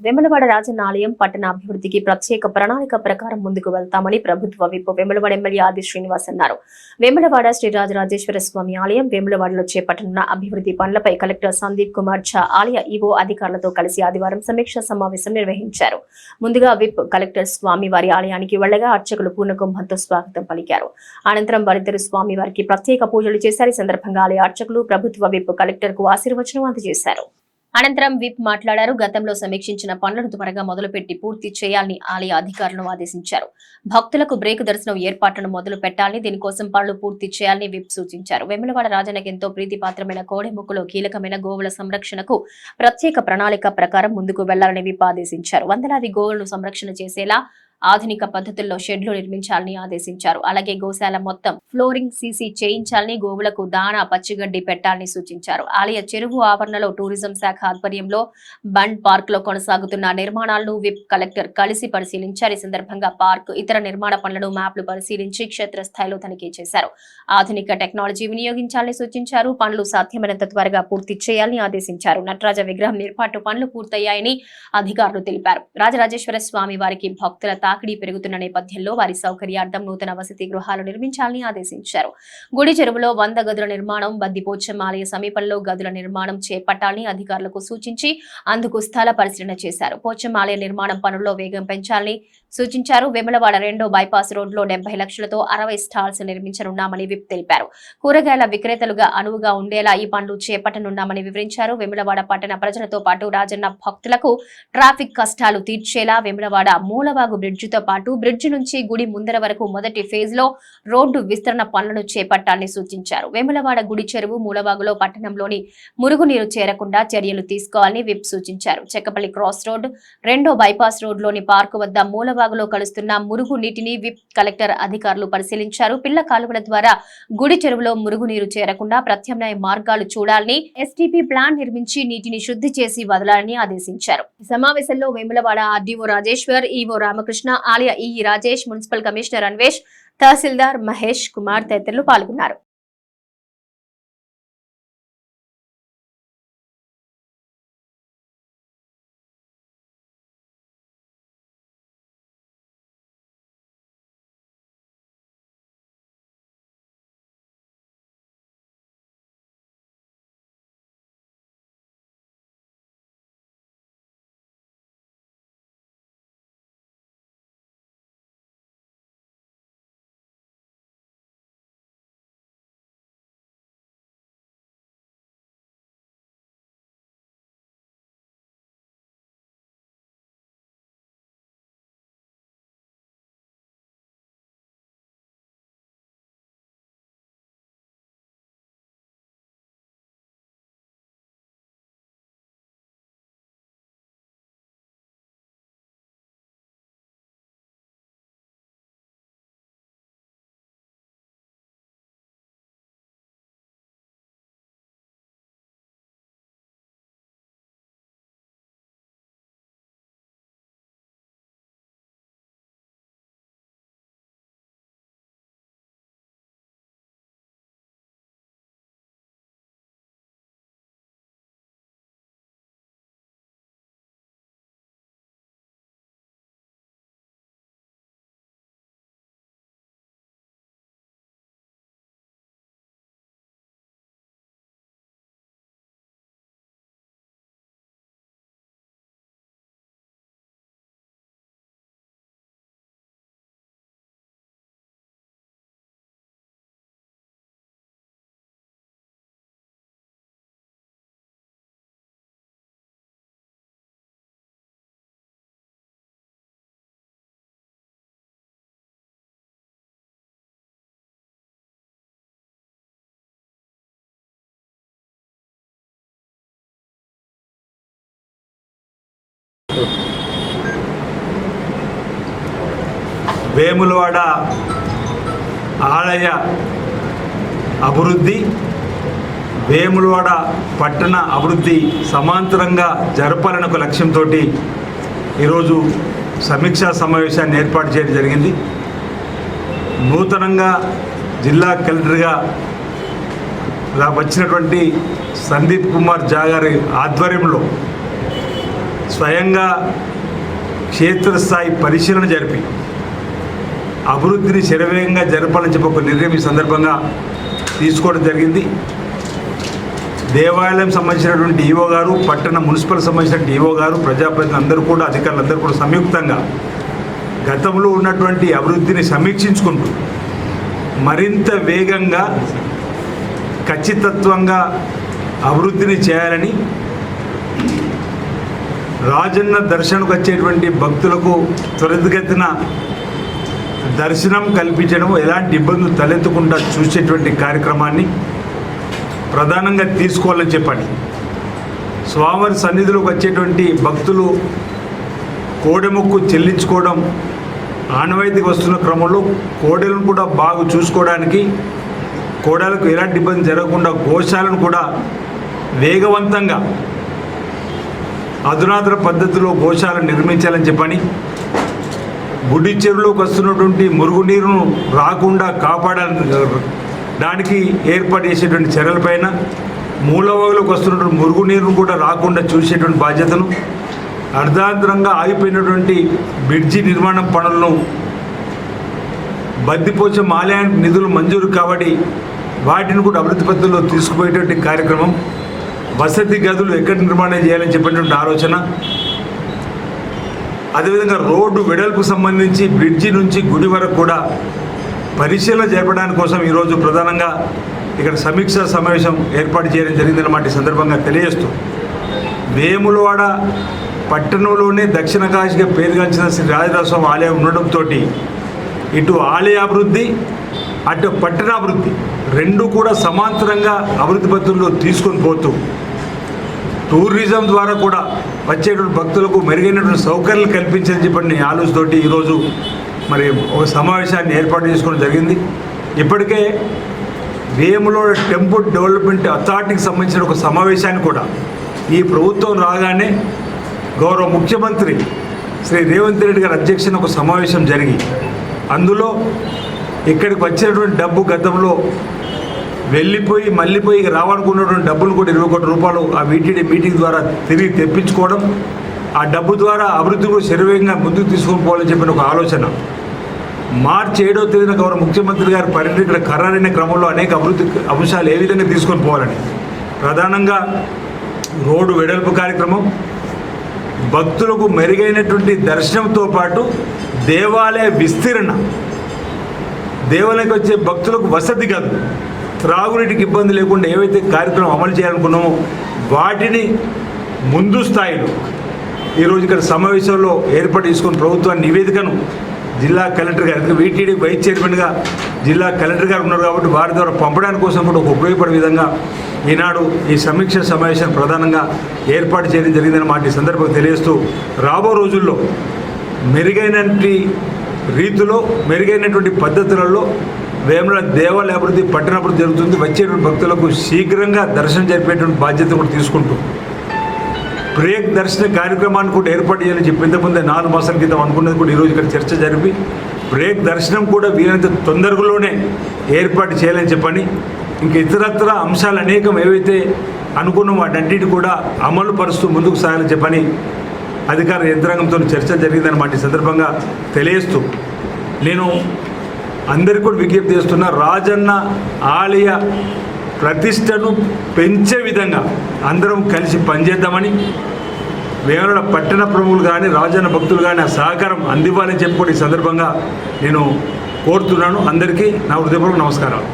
వేములవాడ రాజన్న ఆలయం పట్టణ అభివృద్ధికి ప్రత్యేక ప్రణాళిక ప్రకారం ముందుకు వెళ్తామని ప్రభుత్వ విప్ వేములవాడ ఎమ్మెల్యే ఆది శ్రీనివాస్ అన్నారు. వేములవాడ శ్రీ రాజరాజేశ్వర స్వామి ఆలయం వేములవాడలో చేపట్టనున్న అభివృద్ధి పనులపై కలెక్టర్ సందీప్ కుమార్ ఝా ఆలయ ఈవో అధికారులతో కలిసి ఆదివారం సమీక్ష సమావేశం నిర్వహించారు. ముందుగా విప్ కలెక్టర్ స్వామి వారి ఆలయానికి వెళ్లగా అర్చకులు పూర్ణకుంభంతో స్వాగతం పలికారు. అనంతరం వారిద్దరు స్వామి వారికి ప్రత్యేక పూజలు చేశారు. ఈ సందర్భంగా ఆలయ అర్చకులు ప్రభుత్వ విప్ కలెక్టర్ కు ఆశీర్వచనం అందజేశారు. అనంతరం విప్ మాట్లాడారు. గతంలో సమీక్షించిన పనులను త్వరగా మొదలుపెట్టి పూర్తి చేయాలని ఆలయ అధికారులను ఆదేశించారు. భక్తులకు బ్రేక్ దర్శనం ఏర్పాట్లను మొదలు పెట్టాలని, దీనికోసం పనులు పూర్తి చేయాలని విప్ సూచించారు. వేములవాడ రాజన్నకు ఎంతో ప్రీతిపాత్రమైన కోడెముక్కులో కీలకమైన గోవుల సంరక్షణకు ప్రత్యేక ప్రణాళిక ప్రకారం ముందుకు వెళ్లాలని విప్ ఆదేశించారు. వందలాది గోవులను సంరక్షణ చేసేలా ఆధునిక పద్ధతుల్లో షెడ్లు నిర్మించాలని ఆదేశించారు. అలాగే గోశాల మొత్తం ఫ్లోరింగ్ సీసీ చేయించాలని, గోవులకు దాణా పచ్చిగడ్డి పెట్టాలని సూచించారు. ఆలయ చెరువు ఆవరణలో టూరిజం శాఖ ఆధ్వర్యంలో బండ్ పార్క్ లో కొనసాగుతున్న నిర్మాణాలను విప్ కలెక్టర్ కలిసి పరిశీలించారు. ఈ సందర్భంగా పార్క్ ఇతర నిర్మాణ పనులను మ్యాప్లు పరిశీలించి క్షేత్రస్థాయిలో తనిఖీ చేశారు. ఆధునిక టెక్నాలజీ వినియోగించాలని సూచించారు. పనులు సాధ్యమైనంత త్వరగా పూర్తి చేయాలని ఆదేశించారు. నటరాజ విగ్రహం ఏర్పాటు పనులు పూర్తయ్యాయని అధికారులు తెలిపారు. రాజరాజేశ్వర స్వామి వారికి భక్తుల తాకిడి పెరుగుతున్న నేపథ్యంలో వారి సౌకర్యార్థం నూతన వసతి గృహాలు నిర్మించాలని ఆదేశించారు. గుడి చెరువులో 100 గదుల నిర్మాణం, బద్దిపోచమ్మ ఆలయ సమీపంలో గదుల నిర్మాణం చేపట్టాలని అధికారులకు సూచించి అందుకు స్థల పరిశీలన చేశారు. పోచమ్మ ఆలయ నిర్మాణం పనుల్లో వేగం పెంచాలని సూచించారు. వేములవాడ 2వ బైపాస్ రోడ్లో 70 లక్షలతో 60 స్టాల్స్ నిర్మించనున్నామని విప్ తెలిపారు. కూరగాయల విక్రేతలుగా అనువుగా ఉండేలా ఈ పనులు చేపట్టనున్నామని వివరించారు. వేములవాడ పట్టణ ప్రజలతో పాటు రాజన్న భక్తులకు ట్రాఫిక్ కష్టాలు తీర్చేలా వేములవాడ మూలవాగు బ్రిడ్జితో పాటు బ్రిడ్జి నుంచి గుడి ముందర వరకు మొదటి ఫేజ్ లో రోడ్డు విస్తరణ పనులను చేపట్టాలని సూచించారు. వేములవాడ గుడి చెరువు మూలవాగులో పట్టణంలోని మురుగునీరు చేరకుండా చర్యలు తీసుకోవాలని విప్ సూచించారు. చెక్కపల్లి క్రాస్ రోడ్, 2వ బైపాస్ రోడ్ లోని పార్కు వద్ద మూలవాగులో కలుస్తున్న మురుగు నీటిని విప్ కలెక్టర్ అధికారులు పరిశీలించారు. పిల్ల కాలువల ద్వారా గుడి చెరువులో మురుగునీరు చేరకుండా ప్రత్యామ్నాయ మార్గాలు చూడాలని, ఎస్టీపీ ప్లాంట్ నిర్మించి నీటిని శుద్ధి చేసి వదలాలని ఆదేశించారు. ఈ సమావేశంలో వేములవాడ ఆర్డీఓ రాజేశ్వర్, ఈవో రామకృష్ణ, ఆలయ EE Rajesh, municipal commissioner Anvesh, తహసీల్దార్ మహేష్ కుమార్ తదితరులు పాల్గొన్నారు. వేములవాడ ఆలయ అభివృద్ధి, వేములవాడ పట్టణ అభివృద్ధి సమాంతరంగా జరపాలనే ఒక లక్ష్యంతో ఈరోజు సమీక్షా సమావేశాన్ని ఏర్పాటు చేయడం జరిగింది. నూతనంగా జిల్లా కలెక్టర్గా వచ్చినటువంటి సందీప్ కుమార్ ఝా గారి ఆధ్వర్యంలో స్వయంగా క్షేత్రస్థాయి పరిశీలన జరిపి అభివృద్ధిని శరవేగంగా జరపాలని చెప్పి ఒక నిర్ణయం ఈ సందర్భంగా తీసుకోవడం జరిగింది. దేవాలయం సంబంధించినటువంటి ఈవో గారు, పట్టణ మున్సిపల్ సంబంధించిన ఈవో గారు, ప్రజాప్రతినిధులు అందరూ కూడా, అధికారులందరూ కూడా సంయుక్తంగా గతంలో ఉన్నటువంటి అభివృద్ధిని సమీక్షించుకుంటూ మరింత వేగంగా ఖచ్చితత్వంగా అభివృద్ధిని చేయాలని, రాజన్న దర్శనకు వచ్చేటువంటి భక్తులకు త్వరితగతిన దర్శనం కల్పించడం, ఎలాంటి ఇబ్బందులు తలెత్తకుండా చూసేటువంటి కార్యక్రమాన్ని ప్రధానంగా తీసుకోవాలని చెప్పండి. స్వామివారి సన్నిధిలోకి వచ్చేటువంటి భక్తులు కోడెముక్కు చెల్లించుకోవడం ఆనవాయితీకి వస్తున్న క్రమంలో కోడెలను కూడా బాగా చూసుకోవడానికి, కోడలకు ఎలాంటి ఇబ్బంది జరగకుండా గోశాలను కూడా వేగవంతంగా అధునాతన పద్ధతిలో గోశాలను నిర్మించాలని చెప్పని, గుడి చెరువులోకి వస్తున్నటువంటి మురుగునీరును రాకుండా కాపాడడానికి ఏర్పాటు చేసేటువంటి చర్యలపైన, మూలవాగులోకి వస్తున్నటువంటి మురుగునీరును కూడా రాకుండా చూసేటువంటి బాధ్యతను, అర్ధాంతరంగా ఆగిపోయినటువంటి బ్రిడ్జి నిర్మాణం పనులను బద్దిపోచం ఆలయానికి నిధులు మంజూరు కాబట్టి వాటిని కూడా అభివృద్ధి పద్ధతిలో తీసుకుపోయేటువంటి కార్యక్రమం, వసతి గదులు ఎక్కడ నిర్మాణం చేయాలని చెప్పినటువంటి ఆలోచన, అదేవిధంగా రోడ్డు వెడల్పు సంబంధించి బ్రిడ్జి నుంచి గుడి వరకు కూడా పరిశీలన జరపడానికి కోసం ఈరోజు ప్రధానంగా ఇక్కడ సమీక్షా సమావేశం ఏర్పాటు చేయడం జరిగిందన్నమాట. ఈ సందర్భంగా తెలియజేస్తూ, వేములవాడ పట్టణంలోనే దక్షిణ కాశీగా పేరుగాంచిన శ్రీ రాజరాజస్వామి ఆలయం ఉండడంతో ఇటు ఆలయాభివృద్ధి అటు పట్టణాభివృద్ధి రెండు కూడా సమాంతరంగా అభివృద్ధి పద్ధతుల్లో తీసుకొని పోతూ టూరిజం ద్వారా కూడా వచ్చేటువంటి భక్తులకు మెరుగైనటువంటి సౌకర్యాలు కల్పించని చెప్పిన ఆలోచనతోటి ఈరోజు మరి ఒక సమావేశాన్ని ఏర్పాటు చేసుకోవడం జరిగింది. ఇప్పటికే వేములవాడ టెంపుల్ డెవలప్మెంట్ అథారిటీకి సంబంధించిన ఒక సమావేశాన్ని కూడా ఈ ప్రభుత్వం రాగానే గౌరవ ముఖ్యమంత్రి శ్రీ రేవంత్ రెడ్డి గారి అధ్యక్షతన ఒక సమావేశం జరిగి అందులో ఇక్కడికి వచ్చినటువంటి డబ్బు గతంలో వెళ్ళిపోయి మళ్ళీపోయి రావాలనుకున్నటువంటి డబ్బులు కూడా 20 కోట్ల రూపాయలు ఆ వీటీడీ మీటింగ్ ద్వారా తిరిగి తెప్పించుకోవడం, ఆ డబ్బు ద్వారా అభివృద్ధి కూడా శరవేగంగా ముందుకు తీసుకొని పోవాలని చెప్పిన ఒక ఆలోచన. మార్చి 7వ తేదీన గౌరవ ముఖ్యమంత్రి గారి పర్యటన ఇక్కడ ఖరారైన క్రమంలో అనేక అభివృద్ధి అంశాలు ఏ విధంగా తీసుకొని పోవాలని, ప్రధానంగా రోడ్డు వెడల్పు కార్యక్రమం, భక్తులకు మెరుగైనటువంటి దర్శనంతో పాటు దేవాలయ విస్తీరణ, దేవాలయానికి వచ్చే భక్తులకు వసతి కాదు, త్రాగునీటికి ఇబ్బంది లేకుండా ఏవైతే కార్యక్రమం అమలు చేయాలనుకున్నామో వాటిని ముందు స్థాయిలో ఈరోజు ఇక్కడ సమావేశంలో ఏర్పాటు చేసుకుని ప్రభుత్వాన్ని నివేదికను జిల్లా కలెక్టర్ గారు, వీటీడీ వైస్ చైర్మన్గా జిల్లా కలెక్టర్ గారు ఉన్నారు కాబట్టి వారి ద్వారా పంపడానికి కోసం కూడా ఒక ఉపయోగపడే విధంగా ఈనాడు ఈ సమీక్ష సమావేశాన్ని ప్రధానంగా ఏర్పాటు చేయడం జరిగిందన్నమాట. ఈ సందర్భంగా తెలియజేస్తూ, రాబో రోజుల్లో మెరుగైనటువంటి రీతిలో మెరుగైనటువంటి పద్ధతులలో వేములవాడ దేవాలయ అభివృద్ధి పట్టణాభివృద్ధి జరుగుతుంది. వచ్చేటువంటి భక్తులకు శీఘ్రంగా దర్శనం జరిపేటువంటి బాధ్యత కూడా తీసుకుంటూ బ్రేక్ దర్శన కార్యక్రమాన్ని కూడా ఏర్పాటు చేయాలని చెప్పి ఇంతకుముందే 4 మాసాల క్రితం అనుకున్నది కూడా ఈరోజు ఇక్కడ చర్చ జరిపి బ్రేక్ దర్శనం కూడా వీలైనంత తొందరలోనే ఏర్పాటు చేయాలని చెప్పని, ఇంక ఇతరత్ర అంశాలు అనేకం ఏవైతే అనుకున్నాం వాటన్నిటి కూడా అమలు పరుస్తూ ముందుకు సాగాలని చెప్పని అధికార యంత్రాంగంతో చర్చ జరిగిందన్నమాట. ఈ సందర్భంగా తెలియజేస్తూ నేను అందరికీ కూడా విజ్ఞప్తి చేస్తున్నా, రాజన్న ఆలయ ప్రతిష్టను పెంచే విధంగా అందరం కలిసి పనిచేద్దామని, వేములవాడ పట్టణ ప్రముఖులు కానీ రాజన్న భక్తులు కానీ ఆ సహకారం అందివ్వాలని చెప్పి ఈ సందర్భంగా నేను కోరుతున్నాను. అందరికీ నా హృదయపూర్వక నమస్కారాలు.